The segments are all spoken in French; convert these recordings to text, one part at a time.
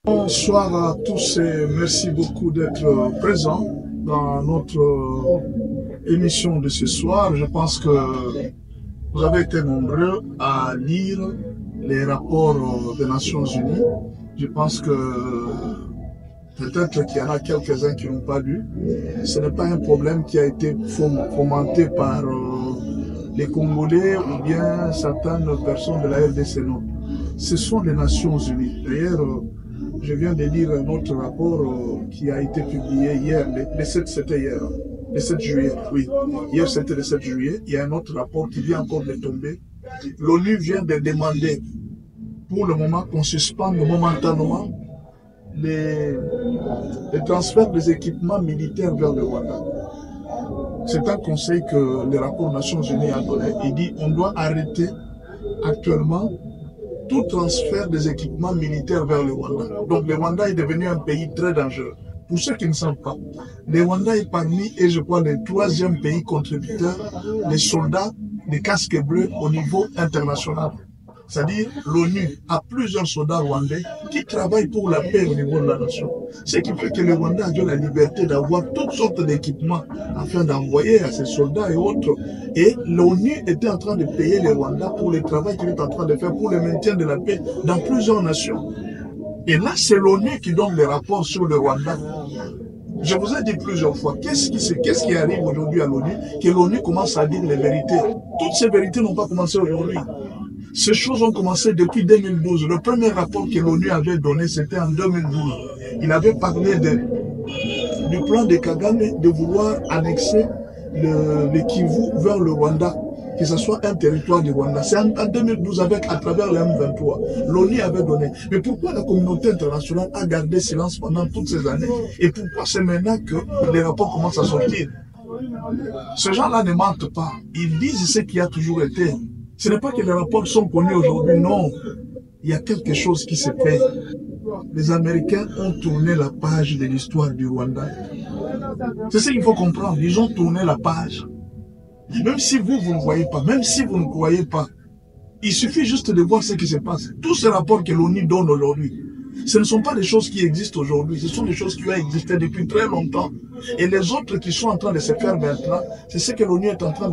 Bonsoir à tous et merci beaucoup d'être présents dans notre émission de ce soir. Je pense que vous avez été nombreux à lire les rapports des Nations Unies. Je pense que peut-être qu'il y en a quelques-uns qui n'ont pas lu. Ce n'est pas un problème qui a été fomenté par les Congolais ou bien certaines personnes de la RDC. Non. Ce sont les Nations Unies. D'ailleurs, je viens de lire un autre rapport qui a été publié hier, c'était hier, le 7 juillet, oui. Hier c'était le 7 juillet, il y a un autre rapport qui vient encore de tomber. L'ONU vient de demander, pour le moment, qu'on suspende momentanément les transferts des équipements militaires vers le Rwanda. C'est un conseil que le rapport des Nations Unies a donné. Il dit qu'on doit arrêter actuellement tout transfert des équipements militaires vers le Rwanda. Donc le Rwanda est devenu un pays très dangereux. Pour ceux qui ne savent pas, le Rwanda est parmi, et je crois, le 3e pays contributeur des soldats des casques bleus au niveau international. C'est-à-dire, l'ONU a plusieurs soldats rwandais qui travaillent pour la paix au niveau de la nation. Ce qui fait que le Rwanda a la liberté d'avoir toutes sortes d'équipements afin d'envoyer à ses soldats et autres. Et l'ONU était en train de payer le Rwanda pour le travail qu'il est en train de faire pour le maintien de la paix dans plusieurs nations. Et là, c'est l'ONU qui donne les rapports sur le Rwanda. Je vous ai dit plusieurs fois, qu'est-ce qui arrive aujourd'hui à l'ONU? Que l'ONU commence à dire les vérités. Toutes ces vérités n'ont pas commencé aujourd'hui. Ces choses ont commencé depuis 2012. Le premier rapport que l'ONU avait donné, c'était en 2012. Il avait parlé du plan de Kagame de vouloir annexer le Kivu vers le Rwanda, que ce soit un territoire du Rwanda. C'est en 2012 à travers le M23. L'ONU avait donné. Mais pourquoi la communauté internationale a gardé silence pendant toutes ces années? Et pourquoi c'est maintenant que les rapports commencent à sortir? Ces gens-là ne mentent pas. Ils disent ce qui a toujours été. Ce n'est pas que les rapports sont connus aujourd'hui, non. Il y a quelque chose qui se fait. Les Américains ont tourné la page de l'histoire du Rwanda. C'est ce qu'il faut comprendre. Ils ont tourné la page. Même si vous ne voyez pas, même si vous ne croyez pas, il suffit juste de voir ce qui se passe. Tous ces rapports que l'ONU donne aujourd'hui, ce ne sont pas des choses qui existent aujourd'hui, ce sont des choses qui ont existé depuis très longtemps. Et les autres qui sont en train de se faire maintenant, c'est ce que l'ONU est en train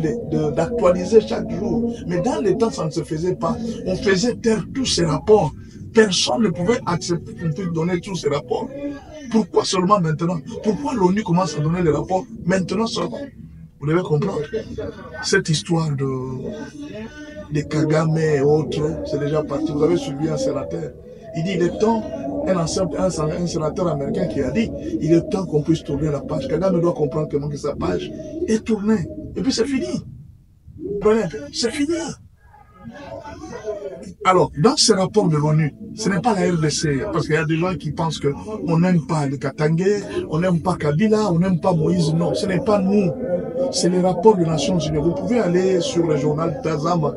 d'actualiser chaque jour. Mais dans les temps, ça ne se faisait pas. On faisait taire tous ces rapports. Personne ne pouvait accepter qu'on puisse donner tous ces rapports. Pourquoi seulement maintenant? Pourquoi l'ONU commence à donner les rapports maintenant seulement? Vous devez comprendre. Cette histoire de Kagame et autres, c'est déjà parti. Vous avez suivi un sénateur. Il dit, il est temps, un sénateur américain qui a dit, il est temps qu'on puisse tourner la page. Kagame doit comprendre comment que sa page est tournée. Et puis c'est fini. C'est fini. Alors, dans ce rapport de l'ONU, ce n'est pas la RDC, parce qu'il y a des gens qui pensent qu'on n'aime pas le Katangé, on n'aime pas Kabila, on n'aime pas Moïse. Non, ce n'est pas nous. C'est les rapports des Nations Unies. Vous pouvez aller sur le journal Tazama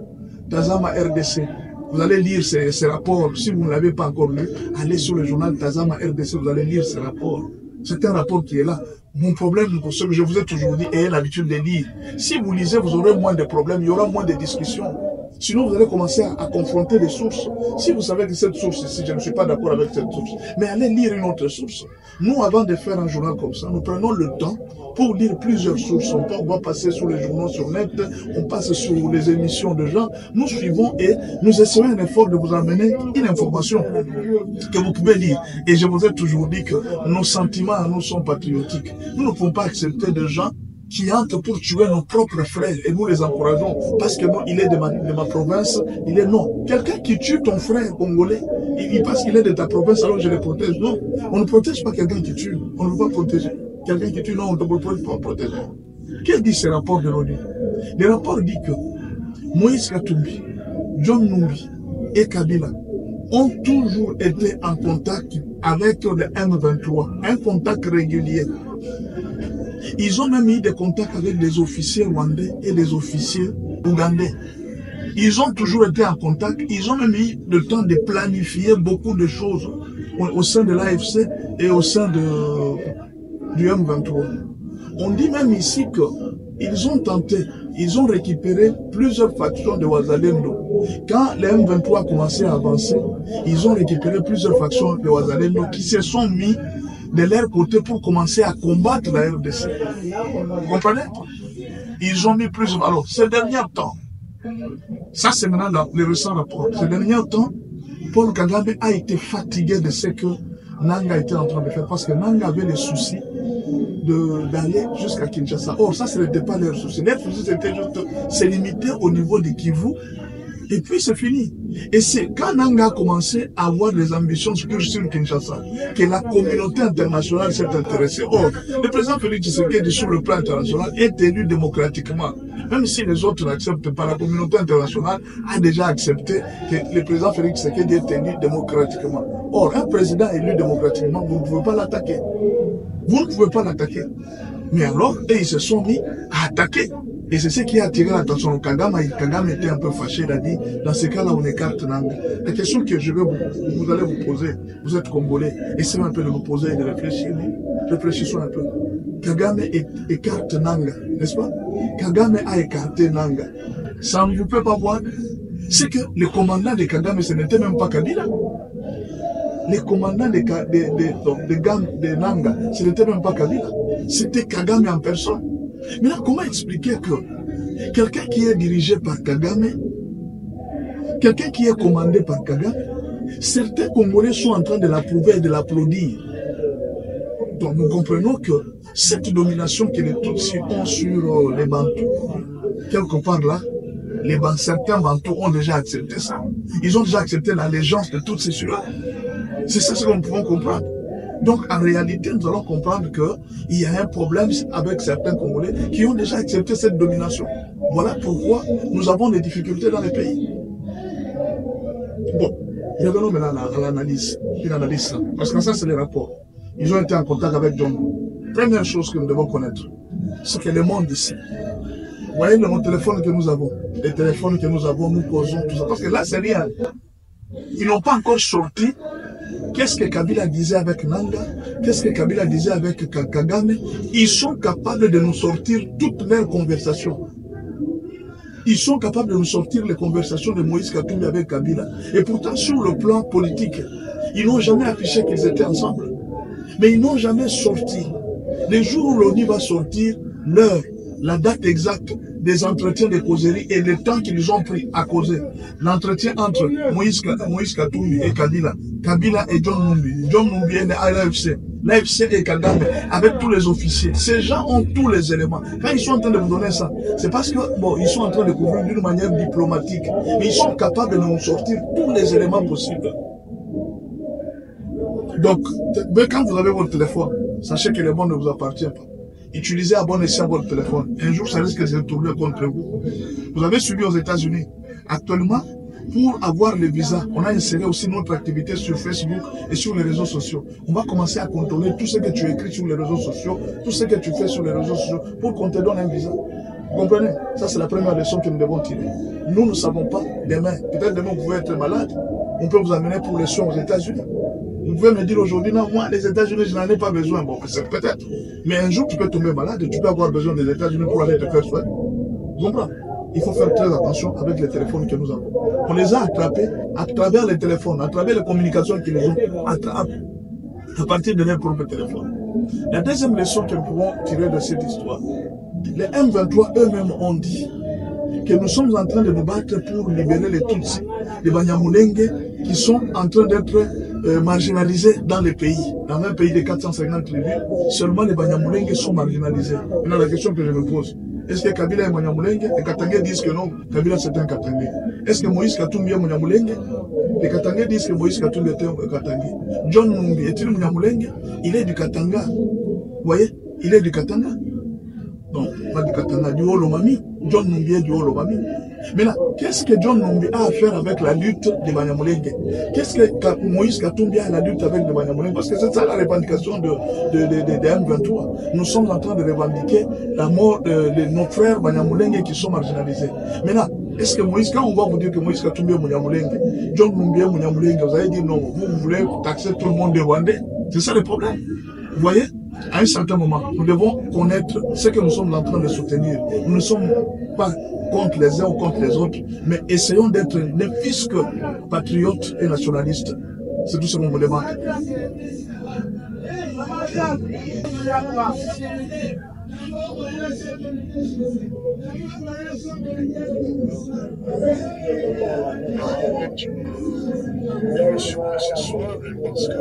RDC. Vous allez lire ces rapports. Si vous ne l'avez pas encore lu, allez sur le journal Tazama RDC, vous allez lire ces rapports. C'est un rapport qui est là. Mon problème, pour ce que je vous ai toujours dit, ayez l'habitude de lire. Si vous lisez, vous aurez moins de problèmes, il y aura moins de discussions. Sinon, vous allez commencer à confronter les sources. Si vous savez que cette source ici, je ne suis pas d'accord avec cette source, mais allez lire une autre source. Nous, avant de faire un journal comme ça, nous prenons le temps pour lire plusieurs sources. On va passer sur les journaux sur net, on passe sur les émissions de gens. Nous suivons et nous essayons un effort de vous amener une information que vous pouvez lire. Et je vous ai toujours dit que nos sentiments à nous sont patriotiques. Nous ne pouvons pas accepter des gens qui entrent pour tuer nos propres frères et nous les encourageons parce que non, il est de ma province, il est non. Quelqu'un qui tue ton frère congolais, il pense qu'il est de ta province alors je le protège. Non, on ne protège pas quelqu'un qui tue, on ne veut pas protéger. Quelqu'un qui tue, non, on ne peut pas protéger. Qu'est-ce dit ce rapport de l'ONU? Le rapport dit que Moïse Katumbi, John Numbi et Kabila ont toujours été en contact avec le M23, un contact régulier. Ils ont même eu des contacts avec des officiers rwandais et des officiers ougandais. Ils ont toujours été en contact. Ils ont même eu le temps de planifier beaucoup de choses au sein de l'AFC et au sein du M23. On dit même ici qu'ils ont tenté, ils ont récupéré plusieurs factions de Wazalendo Quand les M23 a commencé à avancer, ils ont récupéré plusieurs factions de Ouazalendo qui se sont mis de leur côté pour commencer à combattre la RDC. Vous comprenez? Ils ont mis plusieurs... Alors, ces derniers temps, ça c'est maintenant les récents rapports, ces derniers temps, Paul Kagame a été fatigué de ce que Nanga était en train de faire, parce que Nanga avait les soucis d'aller jusqu'à Kinshasa. Or, ça, ce n'était pas leur souci. Leur souci, c'était juste se limiter au niveau de Kivu, et puis c'est fini. Et c'est quand Nanga a commencé à avoir des ambitions sur Kinshasa que la communauté internationale s'est intéressée. Or, le président Félix Tshisekedi, sur le plan international, est élu démocratiquement. Même si les autres n'acceptent pas, la communauté internationale a déjà accepté que le président Félix Tshisekedi est élu démocratiquement. Or, un président élu démocratiquement, vous ne pouvez pas l'attaquer. Vous ne pouvez pas l'attaquer. Mais alors, ils se sont mis à attaquer. Et c'est ce qui a attiré l'attention. Kagame était un peu fâché, il a dit, dans ce cas-là, on écarte Nanga. La question que je vais vous allez vous poser, vous êtes Congolais, essayez un peu de vous poser et de réfléchir. Réfléchissons un peu. Kagame écarte Nanga, n'est-ce pas? Kagame a écarté Nanga. Ça ne vous peut pas voir. C'est que le commandant de Kagame, ce n'était même pas Kabila. Les commandants de Nanga, ce n'était même pas Kabila. C'était Kagame en personne. Mais là, comment expliquer que quelqu'un qui est dirigé par Kagame, quelqu'un qui est commandé par Kagame, certains Congolais sont en train de l'approuver et de l'applaudir. Donc nous comprenons que cette domination que les Tutsis ont sur les Bantous, quelque part là, certains Bantous ont déjà accepté ça. Ils ont déjà accepté l'allégeance de Tutsis sur eux. C'est ça ce que nous pouvons comprendre. Donc, en réalité, nous allons comprendre qu'il y a un problème avec certains Congolais qui ont déjà accepté cette domination. Voilà pourquoi nous avons des difficultés dans les pays. Bon, revenons maintenant à l'analyse. Une analyse, parce que ça, c'est les rapports. Ils ont été en contact avec John. Première chose que nous devons connaître, c'est que le monde ici, vous voyez le téléphone que nous avons, les téléphones que nous avons, nous causons tout ça. Parce que là, c'est rien. Ils n'ont pas encore sorti. Qu'est-ce que Kabila disait avec Nanga? Qu'est-ce que Kabila disait avec Kagame? Ils sont capables de nous sortir toutes leurs conversations. Ils sont capables de nous sortir les conversations de Moïse Katumbi avec Kabila. Et pourtant, sur le plan politique, ils n'ont jamais affiché qu'ils étaient ensemble. Mais ils n'ont jamais sorti. Les jours où l'ONU va sortir, l'heure, la date exacte des entretiens de causerie et le temps qu'ils ont pris à causer. L'entretien entre Moïse Katumbi et Kabila et John Numbi. John Numbi est à l'AFC. L'AFC et Kagame, avec tous les officiers. Ces gens ont tous les éléments. Quand ils sont en train de vous donner ça, c'est parce que, bon, ils sont en train de couvrir d'une manière diplomatique. Mais ils sont capables de nous sortir tous les éléments possibles. Donc, quand vous avez votre téléphone, sachez que le monde ne vous appartient pas. Utilisez à bon escient votre téléphone. Un jour, ça risque de se tourner contre vous. Vous avez suivi aux États-Unis. Actuellement, pour avoir le visa, on a inséré aussi notre activité sur Facebook et sur les réseaux sociaux. On va commencer à contrôler tout ce que tu écris sur les réseaux sociaux, tout ce que tu fais sur les réseaux sociaux, pour qu'on te donne un visa. Vous comprenez? Ça, c'est la première leçon que nous devons tirer. Nous ne savons pas demain. Peut-être demain, vous pouvez être malade. On peut vous amener pour les soins aux États-Unis. Vous pouvez me dire aujourd'hui, non, moi, les États-Unis, je n'en ai pas besoin. Bon, c'est peut-être. Mais un jour, tu peux tomber malade et tu peux avoir besoin des États-Unis pour aller te faire soin. Vous comprenez? Il faut faire très attention avec les téléphones que nous avons. On les a attrapés à travers les téléphones, à travers les communications qu'ils ont attrapées à partir de leur propre téléphone. La deuxième leçon que nous pouvons tirer de cette histoire, les M23 eux-mêmes ont dit que nous sommes en train de nous battre pour libérer les Tutsis, les Banyamulenge, qui sont en train d'être marginalisés dans les pays. Dans un pays de 450 tribus, seulement les Banyamulenge sont marginalisés. Maintenant, la question que je me pose, est-ce que Kabila est Banyamulenge? Les Katangais disent que non, Kabila c'est un Katangais. Est-ce que Moïse Katumbi est Banyamulenge? Les Katangais disent que Moïse Katumbi est un Katangais. John Numbi est-il Banyamulenge? Il est du Katanga. Vous voyez? Il est du Katanga. Non, pas du Katanga, du Holomami. John Numbi est du Holomami. Mais là, qu'est-ce que John Numbi a à faire avec la lutte des Banyamulenge? Qu'est-ce que Moïse Katumbi a à la lutte avec les Banyamulenge? Parce que c'est ça la revendication de M23. Nous sommes en train de revendiquer la mort de nos frères Banyamulenge qui sont marginalisés. Mais là, est-ce que Moïse, quand on va vous dire que Moïse Katumbi est Banyamulenge, John Numbi est Banyamulenge, vous allez dire non, vous voulez taxer tout le monde des Rwandais? C'est ça le problème. Vous voyez? À un certain moment, nous devons connaître ce que nous sommes en train de soutenir. Nous ne sommes pas contre les uns ou contre les autres, mais essayons d'être ne fût-ce que patriotes et nationalistes. C'est tout ce qu'on vous demande. Ce soir, parce que